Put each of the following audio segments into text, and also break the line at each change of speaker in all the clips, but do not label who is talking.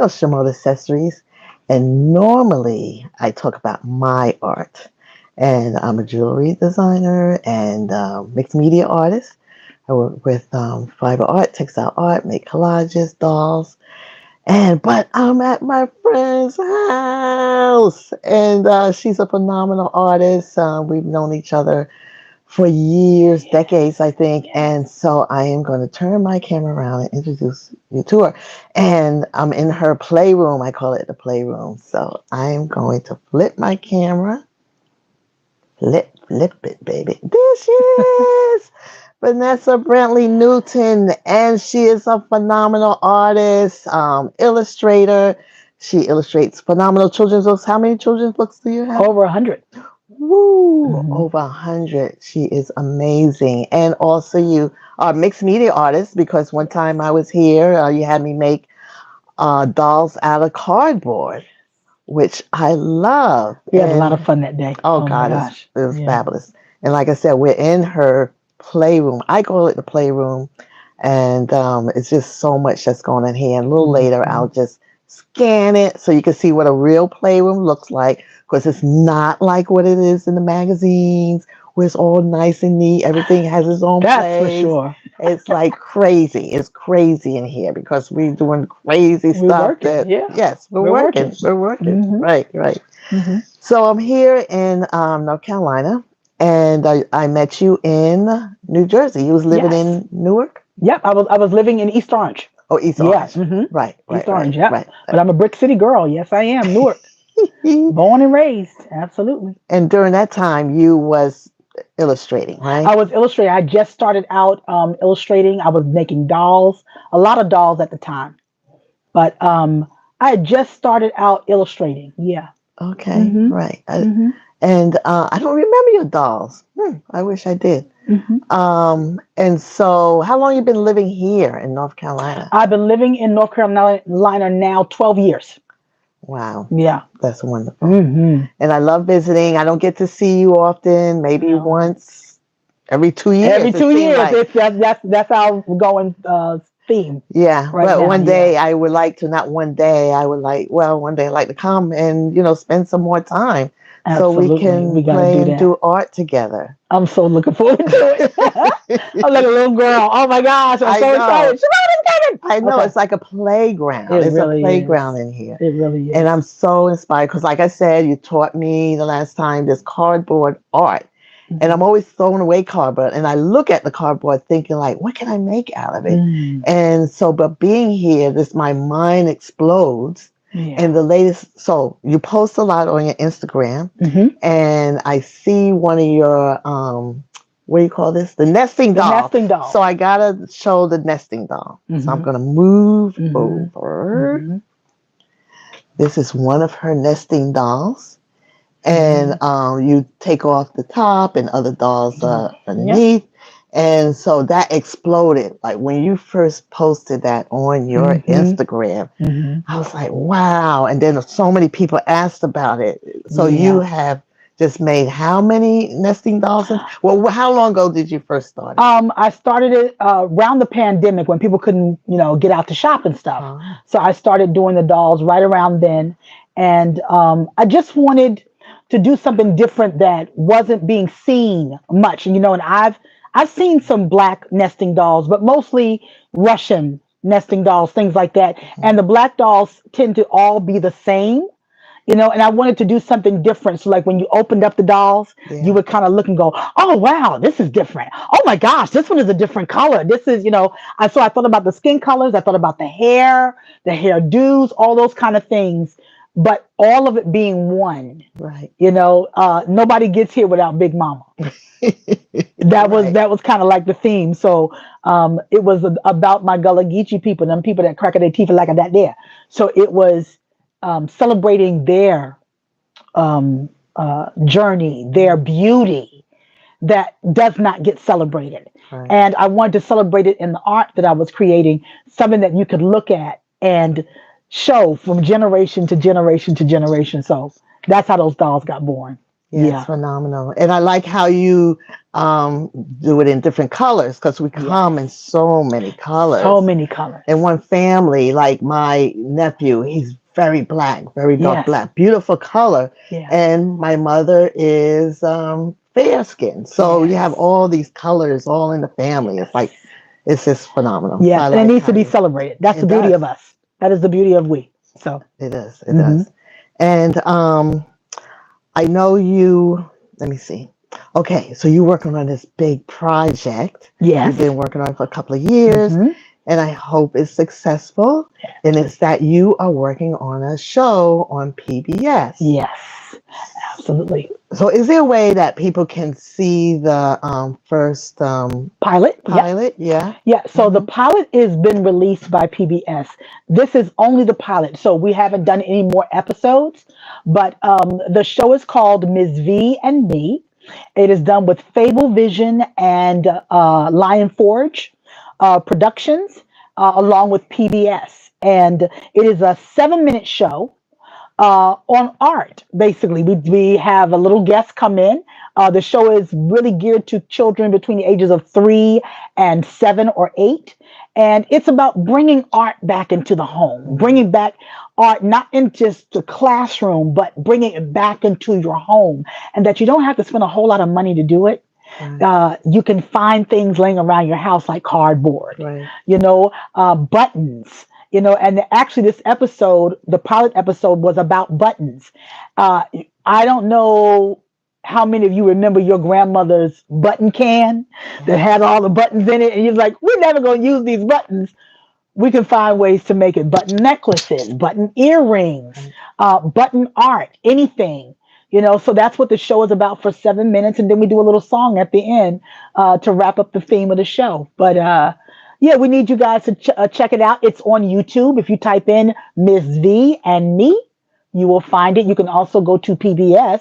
Shimoda Accessories. And normally I talk about my art. And I'm a jewelry designer and mixed media artist. I work with fiber art, textile art, make collages, dolls. But I'm at my friend's house, and she's a phenomenal artist. We've known each other for years, decades, I think. And so I am going to turn my camera around and introduce you to her. And I'm in her playroom. I call it the playroom. So I am going to flip my camera. Flip it, baby. There she is. Vanessa Brantley Newton, and she is a phenomenal artist, illustrator. She illustrates phenomenal children's books. How many children's books do you have?
Over 100.
Woo! Over 100. She is amazing. And also you are a mixed media artist because one time I was here, you had me make dolls out of cardboard, which I love.
We had a lot of fun that day.
Oh God, it was fabulous. And like I said, we're in her playroom. I call it the playroom. And it's just so much that's going on here. And a little later, I'll just scan it so you can see what a real playroom looks like. Because it's not like what it is in the magazines where it's all nice and neat. Everything has its own place.
That's for sure.
It's like crazy. It's crazy in here because we're doing crazy stuff. Yes, we're working. We're working. Mm-hmm. Right.
Mm-hmm.
So I'm here in North Carolina, and I met you in New Jersey. You was living in Newark?
Yep, I was living in East Orange.
Oh, East Orange.
Yes. Mm-hmm.
Right.
East Orange, yeah. Right. But I'm a Brick City girl. Yes, I am. Newark. Born and raised. Absolutely.
And during that time, you was illustrating, right?
I was illustrating. I just started out illustrating. I was making dolls, a lot of dolls at the time. But I had just started out illustrating. Yeah.
Okay. Mm-hmm. Right. And I don't remember your dolls. I wish I did. Mm-hmm. And so how long you been living here in North Carolina?
I've been living in North Carolina now 12 years.
Wow.
Yeah.
That's wonderful. Mm-hmm. And I love visiting. I don't get to see you often, maybe once every 2 years.
Every 2 years. Like. That's our going theme.
Yeah. Right, but one day I would like to, one day I'd like to come and, spend some more time.
Absolutely.
So we can play and do art together.
I'm so looking forward to it. I'm like a little girl. Oh my gosh, I'm so excited.
I know. It's like a playground. It's really a playground in here.
It really is.
And I'm so inspired because like I said, you taught me the last time this cardboard art. Mm-hmm. And I'm always throwing away cardboard. And I look at the cardboard thinking like, what can I make out of it? Mm. And so, but being here, my mind explodes. Yeah. And the latest, so you post a lot on your Instagram, and I see one of your, what do you call this? The nesting doll.
The nesting doll.
So I gotta show the nesting doll. Mm-hmm. So I'm gonna move over. Mm-hmm. This is one of her nesting dolls, and you take off the top, and other dolls underneath. Yep. And so that exploded. Like when you first posted that on your Instagram, I was like, wow. And then so many people asked about it. So you have just made how many nesting dolls? Well, how long ago did you first start it?
I started it around the pandemic when people couldn't, get out to shop and stuff. Uh-huh. So I started doing the dolls right around then. And I just wanted to do something different that wasn't being seen much. And, and I've seen some black nesting dolls, but mostly Russian nesting dolls, things like that. And the black dolls tend to all be the same, and I wanted to do something different. So like when you opened up the dolls, you would kind of look and go, oh, wow, this is different. Oh my gosh, this one is a different color. This is, so I thought about the skin colors. I thought about the hairdos, all those kind of things. But all of it being one,
right?
Nobody gets here without Big Mama. That was kind of like the theme. So it was about my Gullah Geechee people, them people that crack their teeth like that there. So it was celebrating their journey, their beauty that does not get celebrated. Right. And I wanted to celebrate it in the art that I was creating, something that you could look at and show from generation to generation to generation. So that's how those dolls got born.
Yeah, it's phenomenal. And I like how you do it in different colors because we come in
Yes.
so many
So
colors.
many colors.
And one family, like my nephew, he's very black, very dark
Yes.
black, beautiful color.
Yeah.
And my mother is fair skinned. So you have
Yes.
all these colors all in the family. It's like, it's just phenomenal. So
Yes.
I
And it
like
needs to
how
be
you,
celebrated. That's the
it
beauty
does.
of us. That is the beauty of we. So.
It does. It
Hmm.
does. And I know you, let me see. Okay, so you're working on this big project. You've
Yes.
been working on it for a couple of years,
Hmm.
and I hope it's successful. And it's that you are working on a show on PBS.
Yes. Absolutely.
So, is there a way that people can see the first
Pilot. Yep.
pilot? Yeah.
Yeah, so the
Hmm.
pilot has been released by PBS. This is only the pilot, so we haven't done any more episodes. But the show is called Ms. V and Me. It is done with Fable Vision and Lion Forge Productions, along with PBS. And it is a 7-minute show on art. Basically, we have a little guest come in. The show is really geared to children between the ages of 3 and 7 or 8, and it's about bringing art back into the home, bringing back art not in just the classroom, but bringing it back into your home, and that you don't have to spend a whole lot of money to do it.
Right.
You can find things laying around your house like cardboard,
Right.
buttons, and actually this episode, the pilot episode, was about buttons. Uh, I don't know how many of you remember your grandmother's button can that had all the buttons in it, and you're like, we're never going to use these buttons. We can find ways to make it button necklaces, button earrings, button art, anything. So that's what the show is about for 7 minutes, and then we do a little song at the end to wrap up the theme of the show. But yeah, we need you guys to check it out. It's on YouTube. If you type in Ms. V and Me, you will find it. You can also go to PBS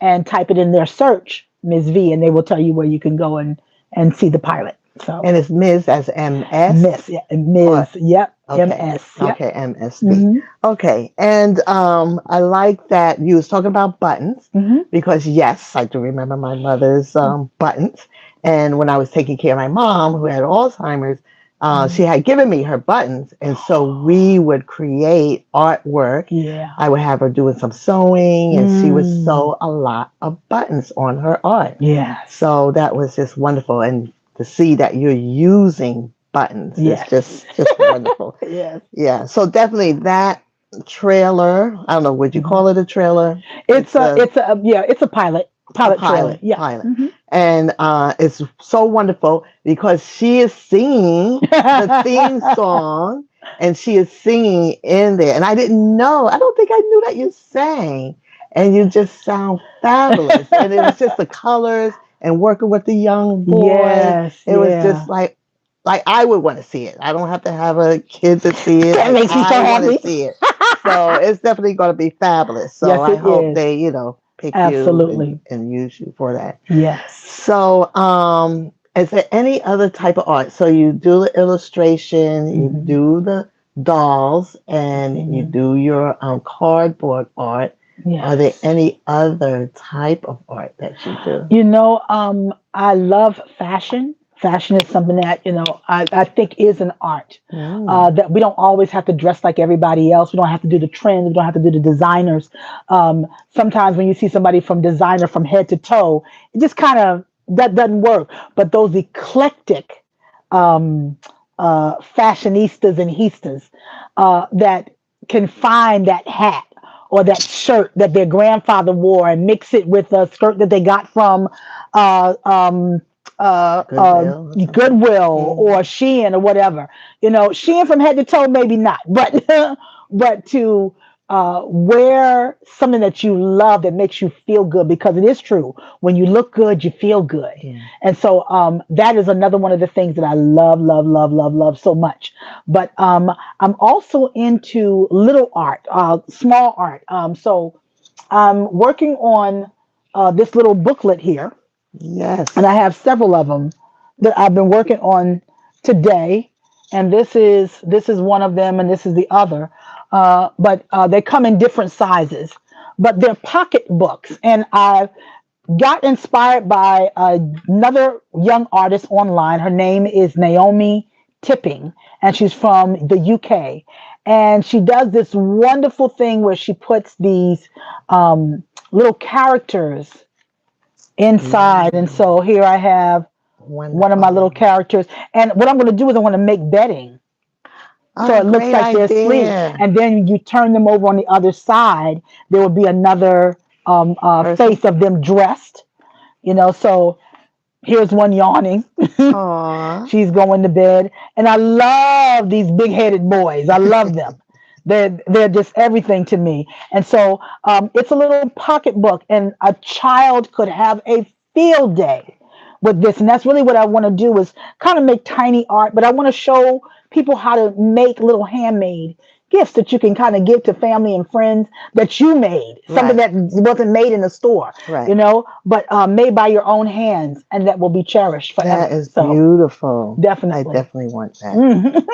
and type it in their search, Ms. V, and they will tell you where you can go and see the pilot. So.
And it's Ms. as MS?
Miss, yeah, Ms. Yep,
Okay.
MS. Yep.
Okay, MSB.
Hmm.
Okay. And I like that you was talking about buttons
Hmm.
because yes, I do remember my mother's buttons. And when I was taking care of my mom who had Alzheimer's, she had given me her buttons. And so we would create artwork.
Yeah.
I would have her doing some sewing and she would
Mm.
sew a lot of buttons on her art.
Yes.
So that was just wonderful. And to see that you're using buttons
Yes.
is just wonderful.
Yes.
Yeah. So definitely that trailer. I don't know. Would you call it a trailer?
It's a pilot. Pilot trailer. Yeah.
Pilot.
Mhm.
And it's so wonderful because she is singing the theme song and she is singing in there. And I didn't know. I don't think I knew that you sang. And you just sound fabulous. And it was just the colors and working with the young boy.
Yes.
It was just like I would want to see it. I don't have to have a kid to see it.
That makes me so
I want
happy.
to see it. So it's definitely going to be fabulous. So
Yes,
I
it
hope
is.
they, pick
Absolutely.
you and use you for that.
Yes.
So is there any other type of art? So you do the illustration, you
Mhm.
do the dolls, and you
Mhm.
do your cardboard art.
Yes.
Are there any other type of art that you do?
I love fashion. Fashion is something that, I think is an art. That we don't always have to dress like everybody else. We don't have to do the trends. We don't have to do the designers. Sometimes when you see somebody from designer from head to toe, it just kind of, that doesn't work. But those eclectic fashionistas and histas that can find that hat or that shirt that their grandfather wore and mix it with a skirt that they got from Goodwill or Shein or whatever. Shein from head to toe, maybe not, but but to wear something that you love that makes you feel good, because it is true. When you look good, you feel good.
Yeah.
And so that is another one of the things that I love, love, love, love, love so much. But I'm also into little art, small art. So I'm working on this little booklet here.
Yes.
And I have several of them that I've been working on today. And this is one of them, and this is the other. But they come in different sizes. but they're pocket books. And I got inspired by another young artist online. Her name is Naomi Tipping, and she's from the UK. And she does this wonderful thing where she puts these little characters inside. And
Mm,
so here I have one of my little
wonderful.
characters. And what I'm going to do is I'm going to make bedding. So
Oh,
it looks
great
like they're asleep.
idea.
And then you turn them over on the other side. There will be another
Person.
face of them dressed. So here's one yawning.
Aw.
She's going to bed. And I love these big headed boys. I love them. They're just everything to me. And so it's a little pocketbook, and a child could have a field day with this. And that's really what I want to do, is kind of make tiny art, but I want to show people how to make little handmade gifts that you can kind of give to family and friends, that you made, something
Right,
that wasn't made in the store,
right.
but made by your own hands, and that will be cherished
That
forever.
is
So
beautiful. I
definitely.
definitely want that.
Mhm.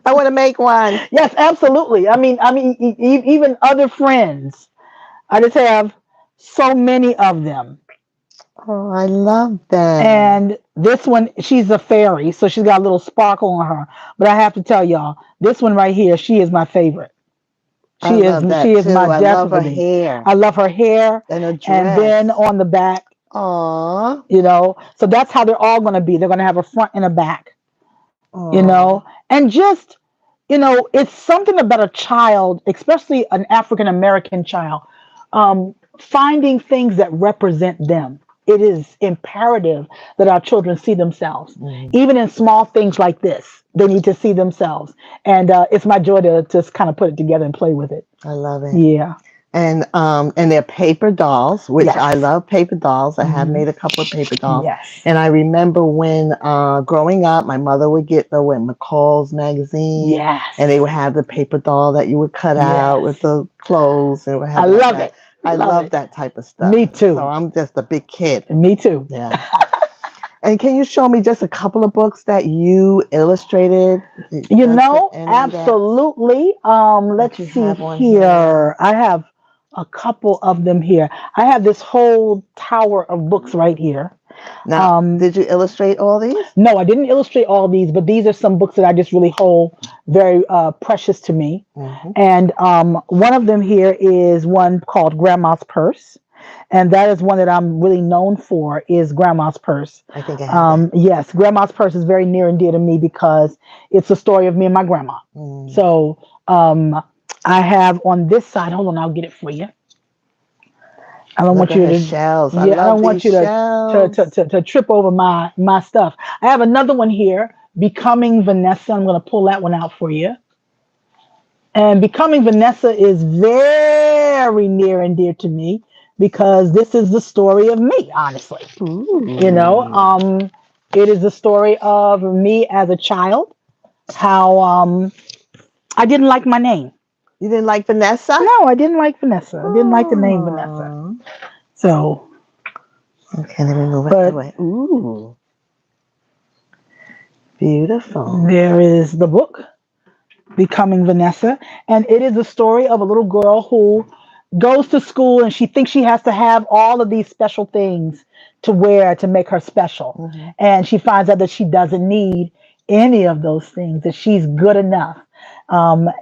I want to make one.
Yes, absolutely. Even other friends. I just have so many of them.
Oh, I love that.
And this one, she's a fairy, so she's got a little sparkle on her. But I have to tell y'all, this one right here, she is my favorite.
I
She is
love
she
that
is my
too. I love her
deputy.
hair
I love her hair,
and her
and then
dress.
on the back,
Aw.
so that's how they're all going to be. They're going to have a front and a back,
Aw.
and just it's something about a child, especially an African American child, finding things that represent them. It is imperative that our children see themselves,
Mm,
even in small things like this. They need to see themselves, and it's my joy to just kind of put it together and play with it.
I love it.
Yeah.
And they're paper dolls, which I
Yes.
love paper dolls. I have
Hmm.
made a couple of paper dolls.
Yes.
And I remember when growing up, my mother would get the when McCall's magazine, and they
Yes.
would have the paper doll that you would cut out with
Yes.
the clothes, and it would
I
have like
love
that.
it.
I
Love
love
it.
that type of stuff.
Me
So
too.
I'm just a big kid.
Me too.
Yeah. And can you show me just a couple of books that you illustrated? Any
Absolutely.
that
Let's
you
see
have on here?
here. I have a couple of them here. I have this whole tower of books right here.
Now,
Um,
did you illustrate all these?
no, I didn't illustrate all these, but these are some books that I just really hold very precious to me.
Hmm.
And one of them here is one called Grandma's Purse. And that is one that I'm really known for, is Grandma's Purse.
I think I have that.
Yes, Grandma's Purse is very near and dear to me because it's the story of me and my grandma.
Mm.
So I have on this side, hold on, I'll get it for you. I don't
Look
want
at
you
her
to,
shelves. I
yeah, I
love
don't want
these
you
shelves.
to trip over my stuff. I have another one here, Becoming Vanessa. I'm going to pull that one out for you. And Becoming Vanessa is very near and dear to me because this is the story of me, honestly. You know,
Ooh.
um, it is the story of me as a child, how I didn't like my name.
You didn't like Vanessa?
No, I didn't like Vanessa. I didn't like the name Vanessa.
Oh.
So,
Okay, let me move it
but
away. Ooh, beautiful.
there is the book, Becoming Vanessa. And it is the story of a little girl who goes to school and she thinks she has to have all of these special things to wear to make her special.
Hmm.
And she finds out that she doesn't need any of those things, that she's good enough.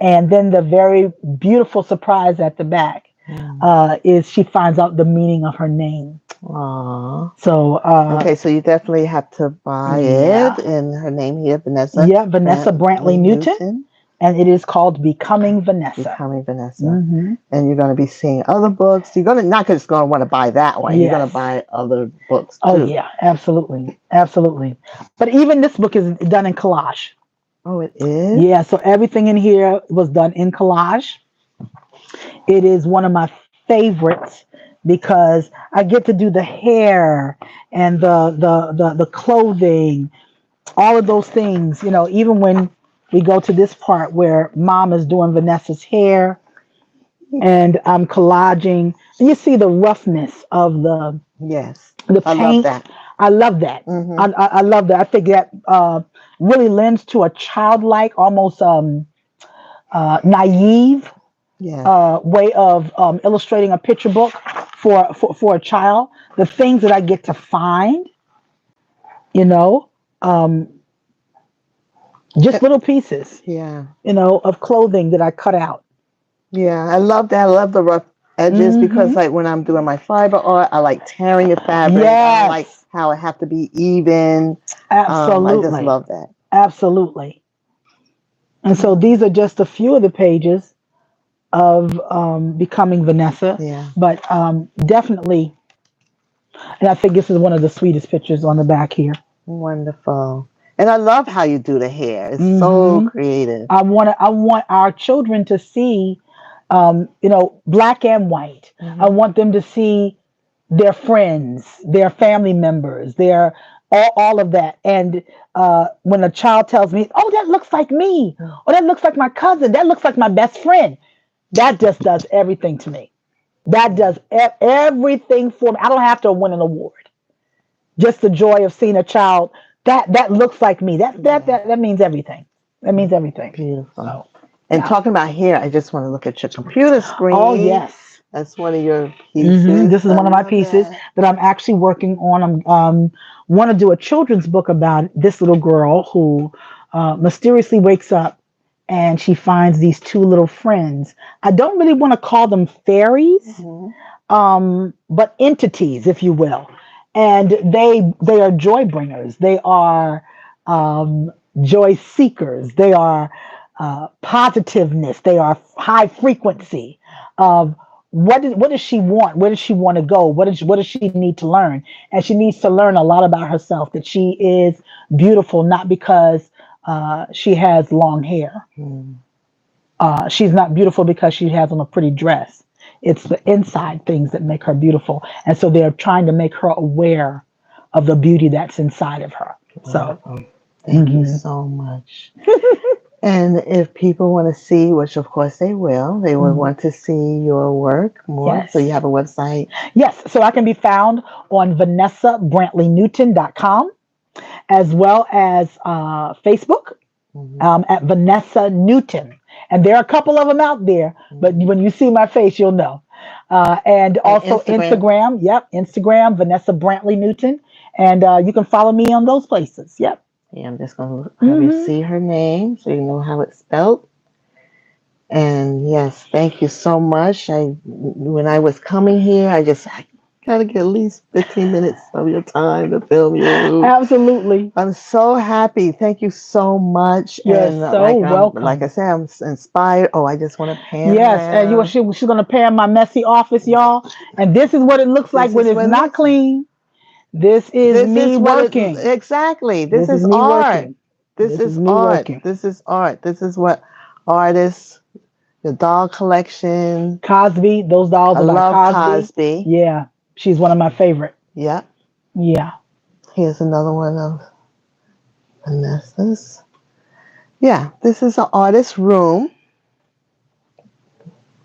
And then the very beautiful surprise at the back
Mm.
is she finds out the meaning of her name.
Aw.
So,
Okay, so you definitely have to buy it.
yeah,
And her name here, Vanessa
yeah, Vanessa Brantley
Brantley
Newton,
Newton,
and it is called Becoming Vanessa.
Becoming Vanessa.
Hmm.
And you're going to be seeing other books. You're going to not just going to want to buy that one. You're going to
Yes.
buy other books
Oh
too.
yeah, absolutely, absolutely. But even this book is done in collage.
Oh, it is?
Yeah, so everything in here was done in collage. It is one of my favorites because I get to do the hair and the clothing, all of those things. Even when we go to this part where Mom is doing Vanessa's hair and I'm collaging, and you see the roughness of
Yes.
the
I love
paint.
that.
I love that.
Hmm.
I love that. I think that really lends to a childlike, almost naive
Yes.
way of illustrating a picture book for a child. The things that I get to find, you know, um, just little pieces,
Yeah.
of clothing that I cut out.
Yeah. I love that. I love the rough edges because,
Hmm.
like, when I'm doing my fiber art, I like tearing the fabric. I don't like
Yes,
how it have to be even. I just
absolutely,
love that.
absolutely. And so these are just a few of the pages of becoming Vanessa,
Yeah.
but definitely, and I think this is one of the sweetest pictures on the back here.
Wonderful. And I love how you do the hair. It's so
Hmm.
creative.
I want our children to see, black and white. I
Hmm.
want them to see their friends, their family members, their all of that. And when a child tells me, "Oh, that looks like me," or "That looks like my cousin," "That looks like my best friend," that just does everything to me. That
Yeah.
does everything for me. I don't have to win an award. Just the joy of seeing a child that looks like me.
Yeah.
That means everything. That means everything.
Beautiful.
So
And
yeah.
talking about hair, I just want to look at your computer
Oh
screen.
yes.
That's one of your pieces.
This is
I
one of my
love
pieces
that.
that I'm actually working on. I'm want to do a children's book about this little girl who mysteriously wakes up and she finds these two little friends. I don't really want to call them fairies,
Hmm.
but entities, if you will. And they are joy bringers. They are joy seekers. They are positiveness. They are high frequency of what does she want? Where does she want to go? What does she need to learn? And she needs to learn a lot about herself. That she is beautiful, not because she has long hair.
Mm.
She's not beautiful because she has on a pretty dress. It's the inside things that make her beautiful. And so they're trying to make her aware of the beauty that's inside of her. So,
Wonderful. Thank you
mhm,
so much. And if people want to see, which of course they will
mhm,
want to see your work more. So you
yes.
have a website.
Yes. So I can be found on VanessaBrantleyNewton.com as well as Facebook
Hmm.
at Vanessa Newton. And there are a couple of them out there, but
Hmm.
when you see my face, you'll know. And
And
also
Instagram.
Instagram. Yep. Instagram, Vanessa Brantley Newton. And you can follow me on those places. Yep.
Yeah, I'm just going to have you
Hmm.
see her name so you know how it's spelled. And yes, thank you so much. When I was coming here, I gotta get at least 15 minutes of your time to film you.
Absolutely.
I'm so happy. Thank you so much.
You're
And
so
like I
welcome.
said, I'm inspired. Oh, I just want to pan
Yes. And
around.
she's going to pan my messy office, y'all. And this is what it looks like
This
when
is
it's
what it
not
looks like.
clean. This is
This
me
is what it
working.
exactly. This
This is
is
me
art.
working.
This
This is
is
me
art.
working.
This is art. This is what artists, the doll collection.
Cosby, those dolls
I
are by
love
Cosby.
Cosby.
Yeah, she's one of my favorite.
Yep.
Yeah.
Here's another one of Vanessa's. Yeah, this is an artist's room,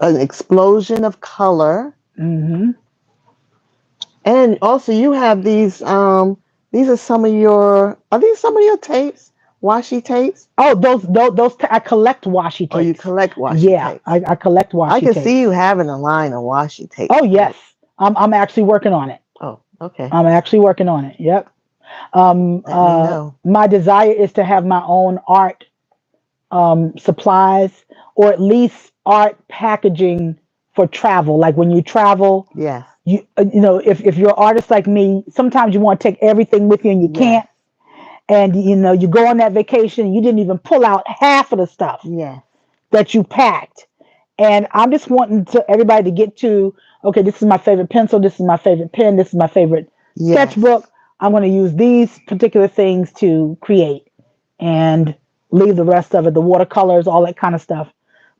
an explosion of color.
Hmm.
And also you have these are some of are these some of your tapes? Washi tapes?
Oh, I collect washi
Or you
tapes.
collect washi
Yeah,
tapes?
I collect
I
washi
can see
tapes.
you having a line of washi tapes.
Oh yes, I'm actually working on it.
Oh, okay.
I'm actually working on it. Yep.
Let me know.
My desire is to have my own art supplies, or at least art packaging for travel. Like when you travel,
Yes.
if you're an artist like me, sometimes you want to take everything with you and you
Yes.
can't. And you go on that vacation and you didn't even pull out half of the stuff
Yes.
that you packed. And I'm just wanting to everybody to get to, okay, this is my favorite pencil, this is my favorite pen, this is my favorite
Yes.
sketchbook. I'm going to use these particular things to create and leave the rest of it, the watercolors, all that kind of stuff.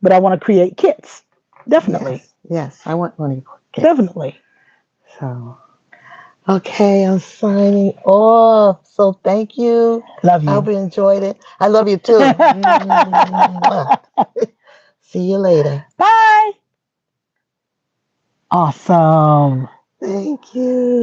But I want to create kits. Definitely.
Yes. Yes. I want one of your kits.
Definitely.
So okay, I'm signing off. So thank you.
Love
I hope
you.
you enjoyed it. I love you too. See you later.
Bye. Awesome.
Thank you.